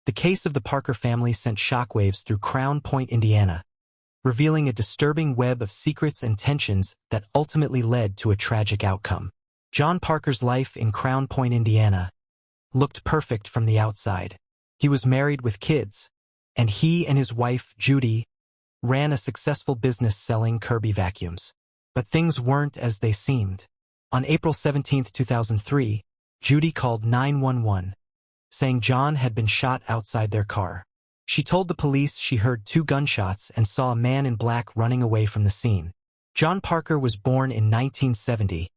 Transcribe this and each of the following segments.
The case of the Parker family sent shockwaves through Crown Point, Indiana, revealing a disturbing web of secrets and tensions that ultimately led to a tragic outcome. John Parker's life in Crown Point, Indiana, looked perfect from the outside. He was married with kids, and he and his wife, Judy, ran a successful business selling Kirby vacuums. But things weren't as they seemed. On April 17, 2003, Judy called 911, saying John had been shot outside their car. She told the police she heard 2 gunshots and saw a man in black running away from the scene. John Parker was born in 1970,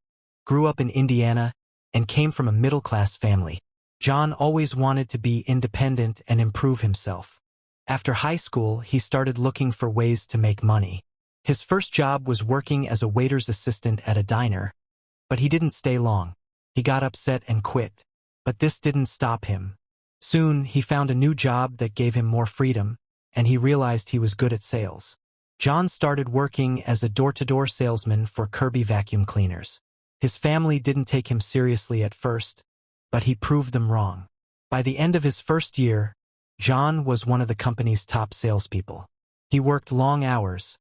grew up in Indiana, and came from a middle-class family. John always wanted to be independent and improve himself. After high school, he started looking for ways to make money. His first job was working as a waiter's assistant at a diner, but he didn't stay long. He got upset and quit. But this didn't stop him. Soon, he found a new job that gave him more freedom, and he realized he was good at sales. John started working as a door-to-door salesman for Kirby vacuum cleaners. His family didn't take him seriously at first, but he proved them wrong. By the end of his first year, John was one of the company's top salespeople. He worked long hours,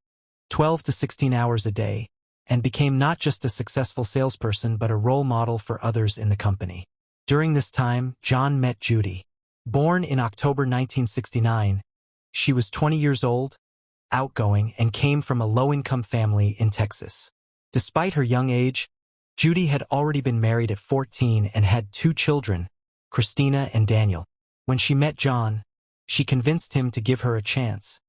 12 to 16 hours a day, and became not just a successful salesperson but a role model for others in the company. During this time, John met Judy. Born in October 1969, she was 20 years old, outgoing, and came from a low-income family in Texas. Despite her young age, Judy had already been married at 14 and had 2 children, Christina and Daniel. When she met John, she convinced him to give her a chance,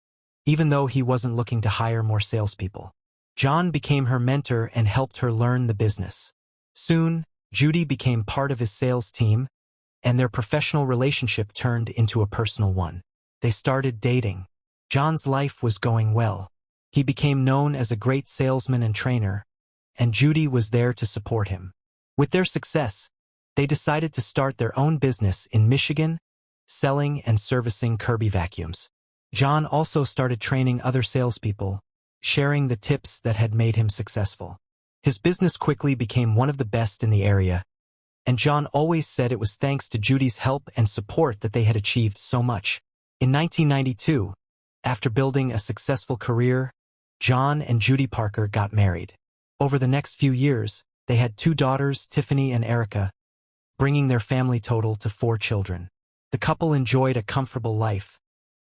even though he wasn't looking to hire more salespeople. John became her mentor and helped her learn the business. Soon, Judy became part of his sales team, and their professional relationship turned into a personal one. They started dating. John's life was going well. He became known as a great salesman and trainer, and Judy was there to support him. With their success, they decided to start their own business in Michigan, selling and servicing Kirby vacuums. John also started training other salespeople, sharing the tips that had made him successful. His business quickly became one of the best in the area, and John always said it was thanks to Judy's help and support that they had achieved so much. In 1992, after building a successful career, John and Judy Parker got married. Over the next few years, they had 2 daughters, Tiffany and Erica, bringing their family total to 4 children. The couple enjoyed a comfortable life,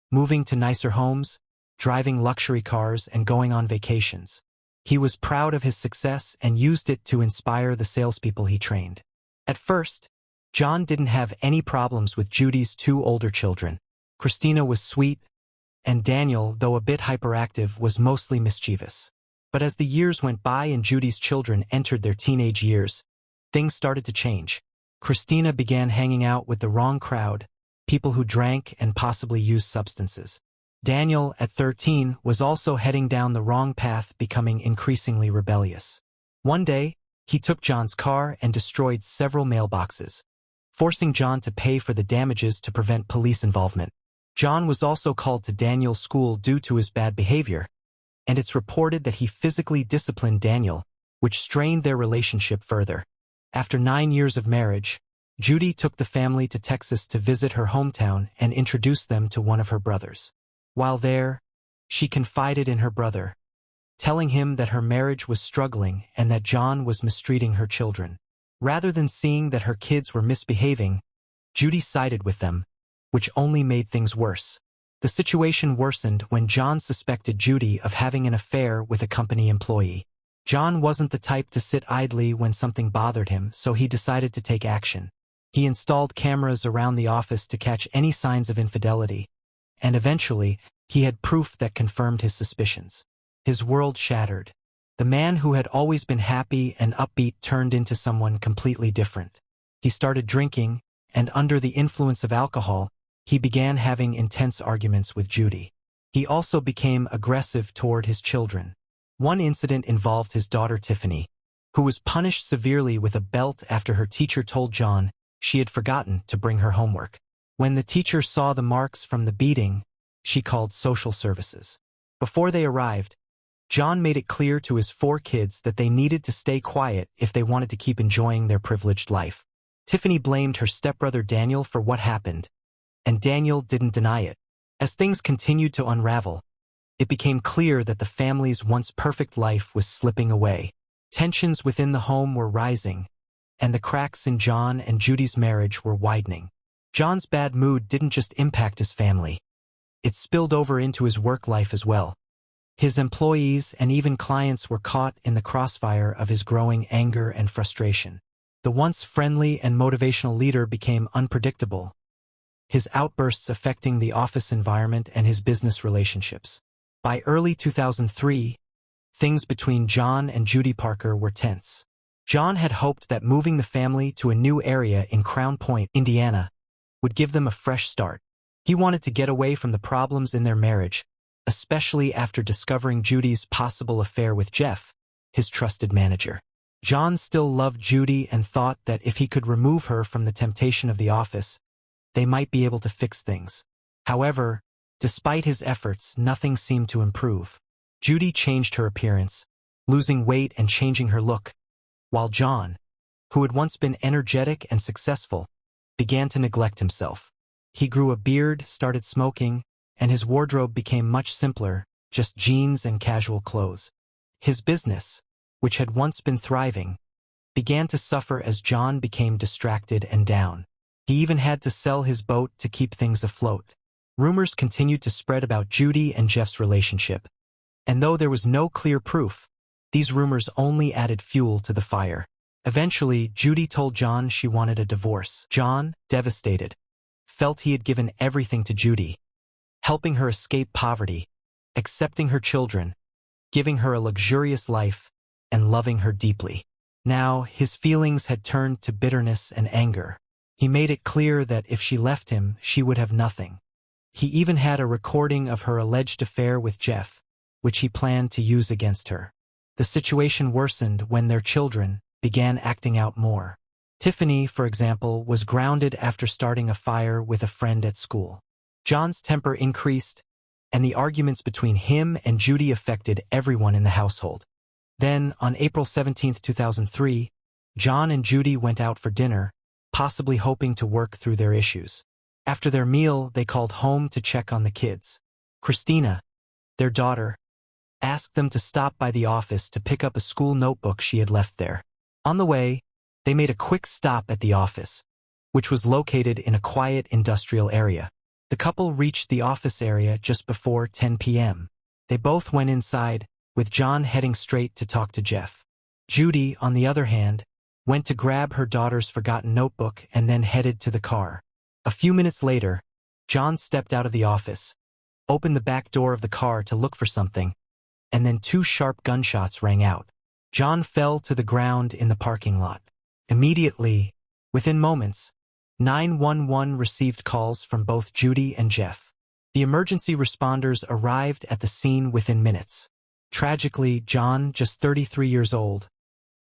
moving to nicer homes, driving luxury cars, and going on vacations. He was proud of his success and used it to inspire the salespeople he trained. At first, John didn't have any problems with Judy's 2 older children. Christina was sweet, and Daniel, though a bit hyperactive, was mostly mischievous. But as the years went by and Judy's children entered their teenage years, things started to change. Christina began hanging out with the wrong crowd, people who drank and possibly used substances. Daniel, at 13, was also heading down the wrong path, becoming increasingly rebellious. One day, he took John's car and destroyed several mailboxes, forcing John to pay for the damages to prevent police involvement. John was also called to Daniel's school due to his bad behavior, and it's reported that he physically disciplined Daniel, which strained their relationship further. After 9 years of marriage, Judy took the family to Texas to visit her hometown and introduced them to one of her brothers. While there, she confided in her brother, telling him that her marriage was struggling and that John was mistreating her children. Rather than seeing that her kids were misbehaving, Judy sided with them, which only made things worse. The situation worsened when John suspected Judy of having an affair with a company employee. John wasn't the type to sit idly when something bothered him, so he decided to take action. He installed cameras around the office to catch any signs of infidelity, and eventually, he had proof that confirmed his suspicions. His world shattered. The man who had always been happy and upbeat turned into someone completely different. He started drinking, and under the influence of alcohol, he began having intense arguments with Judy. He also became aggressive toward his children. One incident involved his daughter Tiffany, who was punished severely with a belt after her teacher told John she had forgotten to bring her homework. When the teacher saw the marks from the beating, she called social services. Before they arrived, John made it clear to his 4 kids that they needed to stay quiet if they wanted to keep enjoying their privileged life. Tiffany blamed her stepbrother Daniel for what happened, and Daniel didn't deny it. As things continued to unravel, it became clear that the family's once perfect life was slipping away. Tensions within the home were rising, and the cracks in John and Judy's marriage were widening. John's bad mood didn't just impact his family. It spilled over into his work life as well. His employees and even clients were caught in the crossfire of his growing anger and frustration. The once friendly and motivational leader became unpredictable, his outbursts affecting the office environment and his business relationships. By early 2003, things between John and Judy Parker were tense. John had hoped that moving the family to a new area in Crown Point, Indiana, would give them a fresh start. He wanted to get away from the problems in their marriage, especially after discovering Judy's possible affair with Jeff, his trusted manager. John still loved Judy and thought that if he could remove her from the temptation of the office, they might be able to fix things. However, despite his efforts, nothing seemed to improve. Judy changed her appearance, losing weight and changing her look, while John, who had once been energetic and successful, began to neglect himself. He grew a beard, started smoking, and his wardrobe became much simpler, just jeans and casual clothes. His business, which had once been thriving, began to suffer as John became distracted and down. He even had to sell his boat to keep things afloat. Rumors continued to spread about Judy and Jeff's relationship, and though there was no clear proof, these rumors only added fuel to the fire. Eventually, Judy told John she wanted a divorce. John, devastated, felt he had given everything to Judy, helping her escape poverty, accepting her children, giving her a luxurious life, and loving her deeply. Now, his feelings had turned to bitterness and anger. He made it clear that if she left him, she would have nothing. He even had a recording of her alleged affair with Jeff, which he planned to use against her. The situation worsened when their children began acting out more. Tiffany, for example, was grounded after starting a fire with a friend at school. John's temper increased, and the arguments between him and Judy affected everyone in the household. Then, on April 17, 2003, John and Judy went out for dinner, possibly hoping to work through their issues. After their meal, they called home to check on the kids. Christina, their daughter, asked them to stop by the office to pick up a school notebook she had left there. On the way, they made a quick stop at the office, which was located in a quiet industrial area. The couple reached the office area just before 10 p.m. They both went inside, with John heading straight to talk to Jeff. Judy, on the other hand, went to grab her daughter's forgotten notebook and then headed to the car. A few minutes later, John stepped out of the office, opened the back door of the car to look for something, and then 2 sharp gunshots rang out. John fell to the ground in the parking lot. Immediately, within moments, 911 received calls from both Judy and Jeff. The emergency responders arrived at the scene within minutes. Tragically, John, just 33 years old,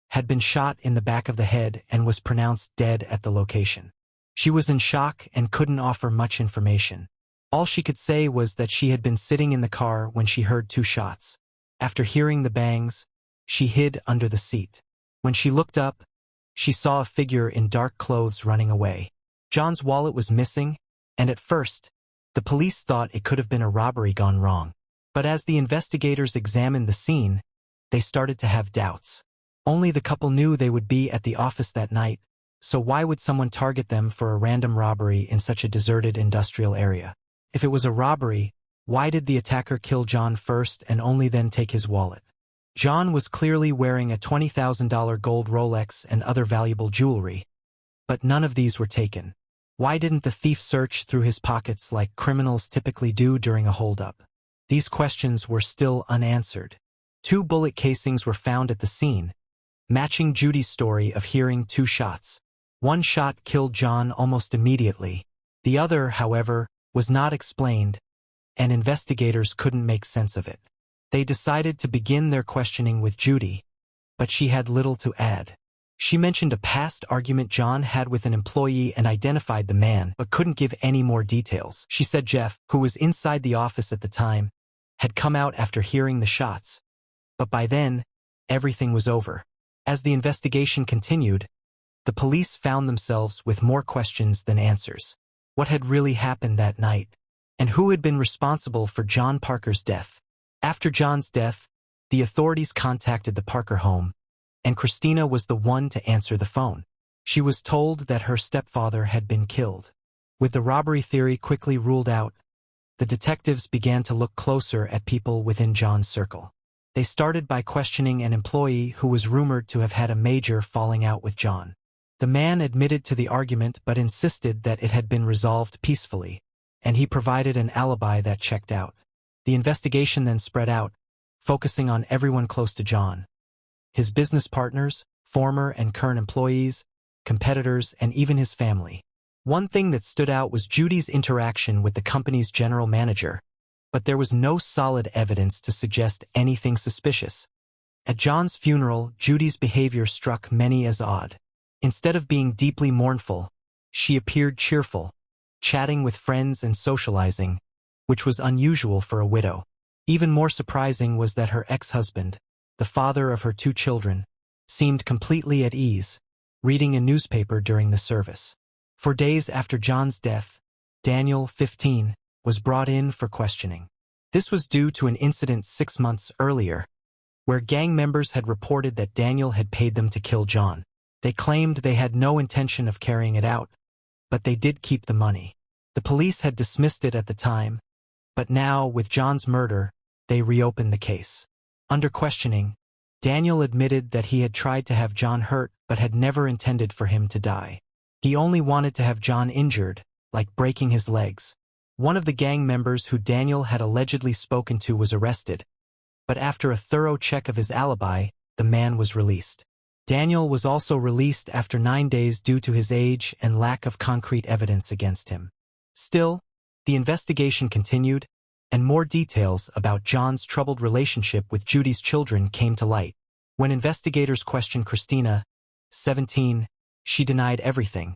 had been shot in the back of the head and was pronounced dead at the location. She was in shock and couldn't offer much information. All she could say was that she had been sitting in the car when she heard 2 shots. After hearing the bangs, she hid under the seat. When she looked up, she saw a figure in dark clothes running away. John's wallet was missing, and at first, the police thought it could have been a robbery gone wrong. But as the investigators examined the scene, they started to have doubts. Only the couple knew they would be at the office that night, so why would someone target them for a random robbery in such a deserted industrial area? If it was a robbery, why did the attacker kill John first and only then take his wallet? John was clearly wearing a $20,000 gold Rolex and other valuable jewelry, but none of these were taken. Why didn't the thief search through his pockets like criminals typically do during a holdup? These questions were still unanswered. 2 bullet casings were found at the scene, matching Judy's story of hearing 2 shots. 1 shot killed John almost immediately. The other, however, was not explained, and investigators couldn't make sense of it. They decided to begin their questioning with Judy, but she had little to add. She mentioned a past argument John had with an employee and identified the man, but couldn't give any more details. She said Jeff, who was inside the office at the time, had come out after hearing the shots, but by then, everything was over. As the investigation continued, the police found themselves with more questions than answers. what had really happened that night, and who had been responsible for John Parker's death. After John's death, the authorities contacted the Parker home, and Christina was the one to answer the phone. She was told that her stepfather had been killed. With the robbery theory quickly ruled out, the detectives began to look closer at people within John's circle. They started by questioning an employee who was rumored to have had a major falling out with John. The man admitted to the argument but insisted that it had been resolved peacefully, and he provided an alibi that checked out. The investigation then spread out, focusing on everyone close to John. His business partners, former and current employees, competitors, and even his family. One thing that stood out was Judy's interaction with the company's general manager, but there was no solid evidence to suggest anything suspicious. At John's funeral, Judy's behavior struck many as odd. Instead of being deeply mournful, she appeared cheerful, chatting with friends and socializing, which was unusual for a widow. Even more surprising was that her ex-husband, the father of her 2 children, seemed completely at ease, reading a newspaper during the service. For days after John's death, Daniel, 15, was brought in for questioning. This was due to an incident 6 months earlier, where gang members had reported that Daniel had paid them to kill John. They claimed they had no intention of carrying it out, but they did keep the money. The police had dismissed it at the time, but now, with John's murder, they reopened the case. Under questioning, Daniel admitted that he had tried to have John hurt but had never intended for him to die. He only wanted to have John injured, like breaking his legs. One of the gang members who Daniel had allegedly spoken to was arrested, but after a thorough check of his alibi, the man was released. Daniel was also released after 9 days due to his age and lack of concrete evidence against him. Still, the investigation continued, and more details about John's troubled relationship with Judy's children came to light. When investigators questioned Christina, 17, she denied everything,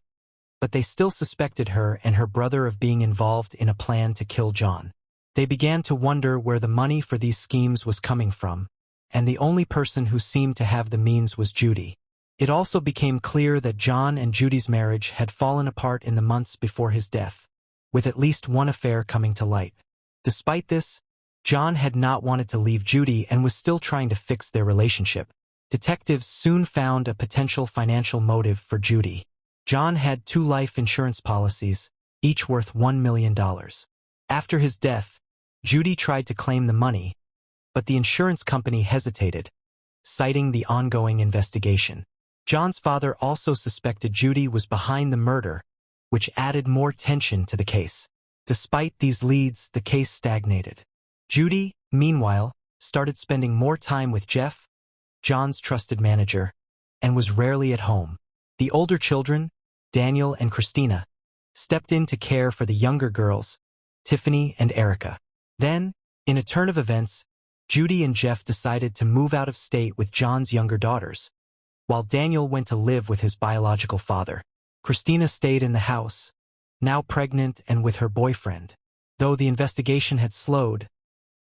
but they still suspected her and her brother of being involved in a plan to kill John. They began to wonder where the money for these schemes was coming from, and the only person who seemed to have the means was Judy. It also became clear that John and Judy's marriage had fallen apart in the months before his death, with at least one affair coming to light. Despite this, John had not wanted to leave Judy and was still trying to fix their relationship. Detectives soon found a potential financial motive for Judy. John had 2 life insurance policies, each worth $1 million. After his death, Judy tried to claim the money, but the insurance company hesitated, citing the ongoing investigation. John's father also suspected Judy was behind the murder, which added more tension to the case. Despite these leads, the case stagnated. Judy, meanwhile, started spending more time with Jeff, John's trusted manager, and was rarely at home. The older children, Daniel and Christina, stepped in to care for the younger girls, Tiffany and Erica. Then, in a turn of events, Judy and Jeff decided to move out of state with John's younger daughters, while Daniel went to live with his biological father. Christina stayed in the house, now pregnant and with her boyfriend. Though the investigation had slowed,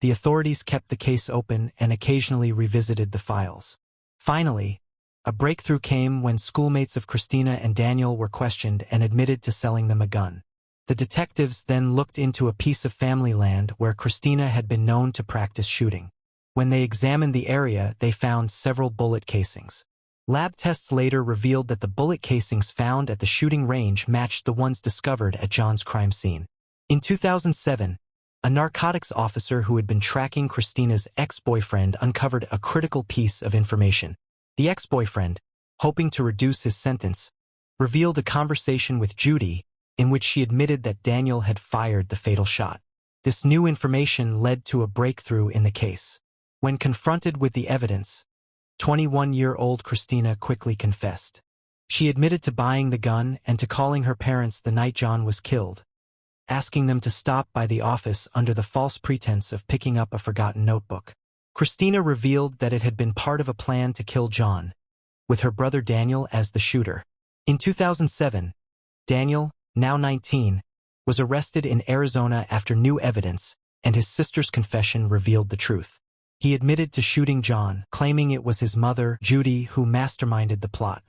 the authorities kept the case open and occasionally revisited the files. Finally, a breakthrough came when schoolmates of Christina and Daniel were questioned and admitted to selling them a gun. The detectives then looked into a piece of family land where Christina had been known to practice shooting. When they examined the area, they found several bullet casings. Lab tests later revealed that the bullet casings found at the shooting range matched the ones discovered at John's crime scene. In 2007, a narcotics officer who had been tracking Christina's ex-boyfriend uncovered a critical piece of information. The ex-boyfriend, hoping to reduce his sentence, revealed a conversation with Judy in which she admitted that Daniel had fired the fatal shot. This new information led to a breakthrough in the case. When confronted with the evidence, 21-year-old Christina quickly confessed. She admitted to buying the gun and to calling her parents the night John was killed, asking them to stop by the office under the false pretense of picking up a forgotten notebook. Christina revealed that it had been part of a plan to kill John, with her brother Daniel as the shooter. In 2007, Daniel, now 19, was arrested in Arizona after new evidence, and his sister's confession revealed the truth. He admitted to shooting John, claiming it was his mother, Judy, who masterminded the plot.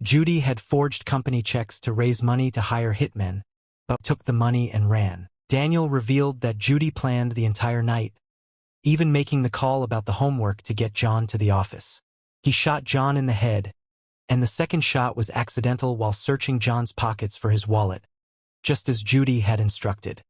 Judy had forged company checks to raise money to hire hitmen, but took the money and ran. Daniel revealed that Judy planned the entire night, even making the call about the homework to get John to the office. He shot John in the head, and the second shot was accidental while searching John's pockets for his wallet, just as Judy had instructed.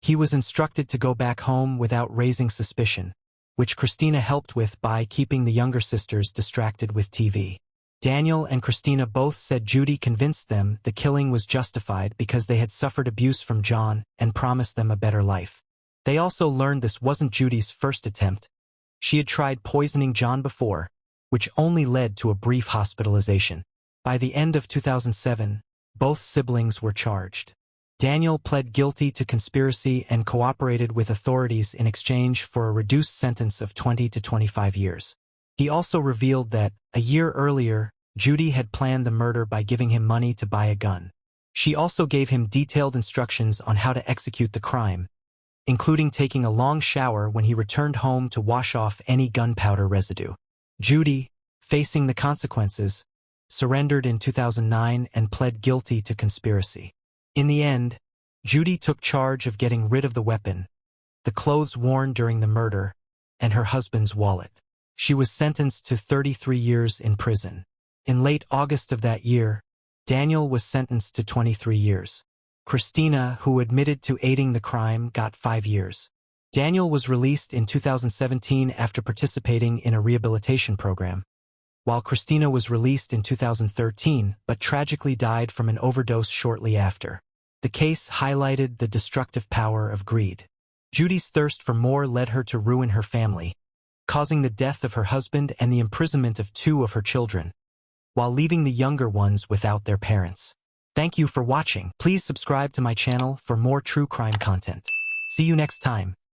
He was instructed to go back home without raising suspicion, which Christina helped with by keeping the younger sisters distracted with TV. Daniel and Christina both said Judy convinced them the killing was justified because they had suffered abuse from John and promised them a better life. They also learned this wasn't Judy's first attempt. She had tried poisoning John before, which only led to a brief hospitalization. By the end of 2007, both siblings were charged. Daniel pled guilty to conspiracy and cooperated with authorities in exchange for a reduced sentence of 20 to 25 years. He also revealed that, a year earlier, Judy had planned the murder by giving him money to buy a gun. She also gave him detailed instructions on how to execute the crime, including taking a long shower when he returned home to wash off any gunpowder residue. Judy, facing the consequences, surrendered in 2009 and pled guilty to conspiracy. In the end, Judy took charge of getting rid of the weapon, the clothes worn during the murder, and her husband's wallet. She was sentenced to 33 years in prison. In late August of that year, Daniel was sentenced to 23 years. Christina, who admitted to aiding the crime, got 5 years. Daniel was released in 2017 after participating in a rehabilitation program, while Christina was released in 2013 but tragically died from an overdose shortly after. The case highlighted the destructive power of greed. Judy's thirst for more led her to ruin her family, causing the death of her husband and the imprisonment of 2 of her children, while leaving the younger ones without their parents. Thank you for watching. Please subscribe to my channel for more true crime content. See you next time.